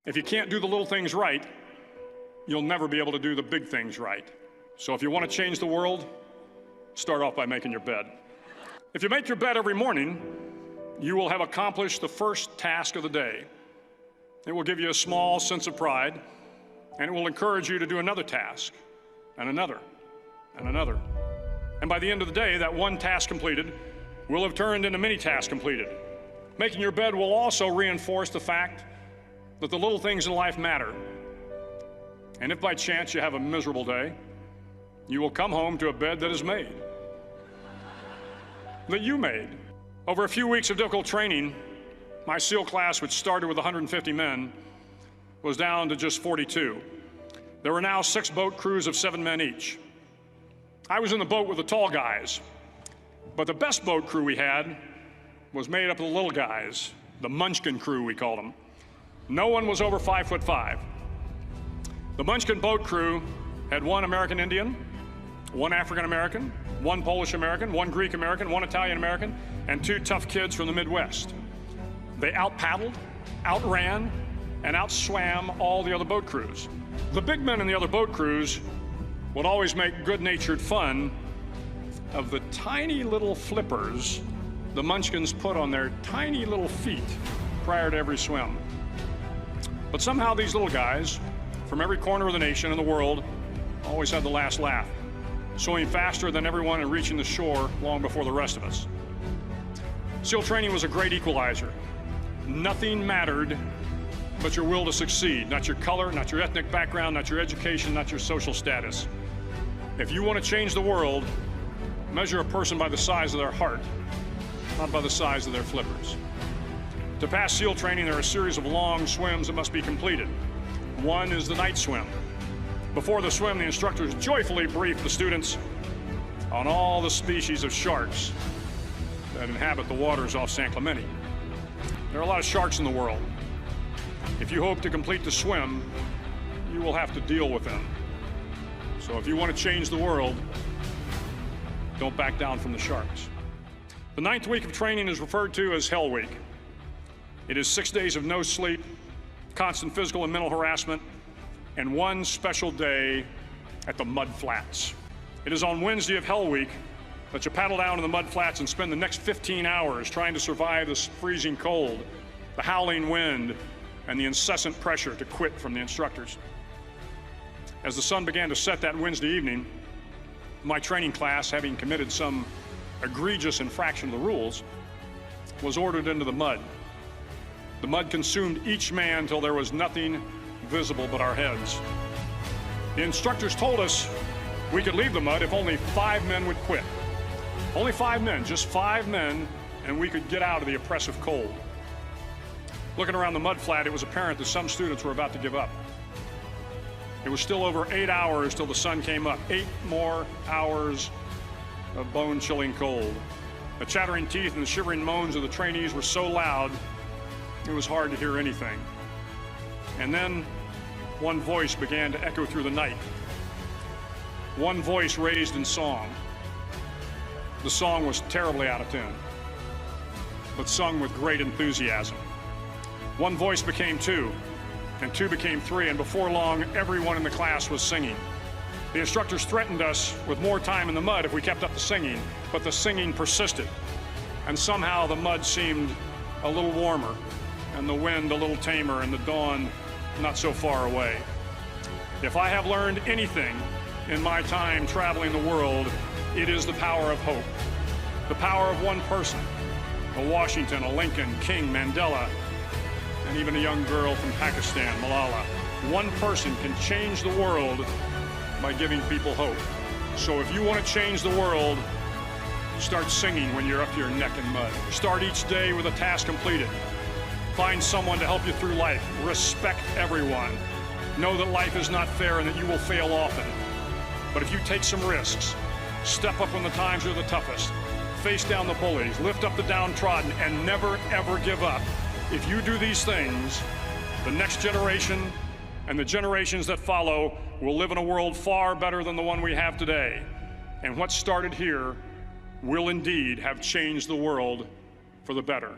If you can't do the little things right, you'll never be able to do the big things right. So if you want to change the world, start off by making your bed. If you make your bed every morning, you will have accomplished the first task of the day. It will give you a small sense of pride, and it will encourage you to do another task, and another, and another. And by the end of the day, that one task completed will have turned into many tasks completed. Making your bed will also reinforce the fact that the little things in life matter. And if by chance you have a miserable day, you will come home to a bed that is made, that you made. Over a few weeks of difficult training, my SEAL class, which started with 150 men, was down to just 42. There were now 6 boat crews of 7 men each. I was in the boat with the tall guys, but the best boat crew we had was made up of the little guys, the Munchkin crew, we called them. No one was over 5'5". The Munchkin boat crew had 1 American Indian, 1 African American, 1 Polish American, 1 Greek American, 1 Italian American, and 2 tough kids from the Midwest. They out-paddled, outran, and outswam all the other boat crews. The big men in the other boat crews would always make good-natured fun of the tiny little flippers the Munchkins put on their tiny little feet prior to every swim. But somehow these little guys from every corner of the nation and the world always had the last laugh, swimming faster than everyone and reaching the shore long before the rest of us. SEAL training was a great equalizer. Nothing mattered but your will to succeed, not your color, not your ethnic background, not your education, not your social status. If you want to change the world, measure a person by the size of their heart, not by the size of their flippers. To pass SEAL training, there are a series of long swims that must be completed. One is the night swim. Before the swim, the instructors joyfully brief the students on all the species of sharks that inhabit the waters off San Clemente. There are a lot of sharks in the world. If you hope to complete the swim, you will have to deal with them. So if you want to change the world, don't back down from the sharks. The 9th week of training is referred to as Hell Week. It is 6 days of no sleep, constant physical and mental harassment, and 1 special day at the mud flats. It is on Wednesday of Hell Week that you paddle down to the mud flats and spend the next 15 hours trying to survive the freezing cold, the howling wind, and the incessant pressure to quit from the instructors. As the sun began to set that Wednesday evening, my training class, having committed some egregious infraction of the rules, was ordered into the mud. The mud consumed each man till there was nothing visible but our heads. The instructors told us we could leave the mud if only 5 men would quit. Only 5 men, just 5 men, and we could get out of the oppressive cold. Looking around the mud flat, it was apparent that some students were about to give up. It was still over 8 hours till the sun came up. 8 more hours of bone-chilling cold. The chattering teeth and the shivering moans of the trainees were so loud, it was hard to hear anything. And then one voice began to echo through the night. One voice raised in song. The song was terribly out of tune, but sung with great enthusiasm. One voice became 2, and 2 became 3, and before long, everyone in the class was singing. The instructors threatened us with more time in the mud if we kept up the singing, but the singing persisted, and somehow the mud seemed a little warmer, and the wind a little tamer, and the dawn not so far away. If I have learned anything in my time traveling the world, it is the power of hope. The power of one person, a Washington, a Lincoln, King, Mandela, and even a young girl from Pakistan, Malala. One person can change the world by giving people hope. So if you want to change the world, start singing when you're up to your neck in mud. Start each day with a task completed. Find someone to help you through life. Respect everyone. Know that life is not fair and that you will fail often. But if you take some risks, step up when the times are the toughest, face down the bullies, lift up the downtrodden, and never, ever give up. If you do these things, the next generation and the generations that follow will live in a world far better than the one we have today. And what started here will indeed have changed the world for the better.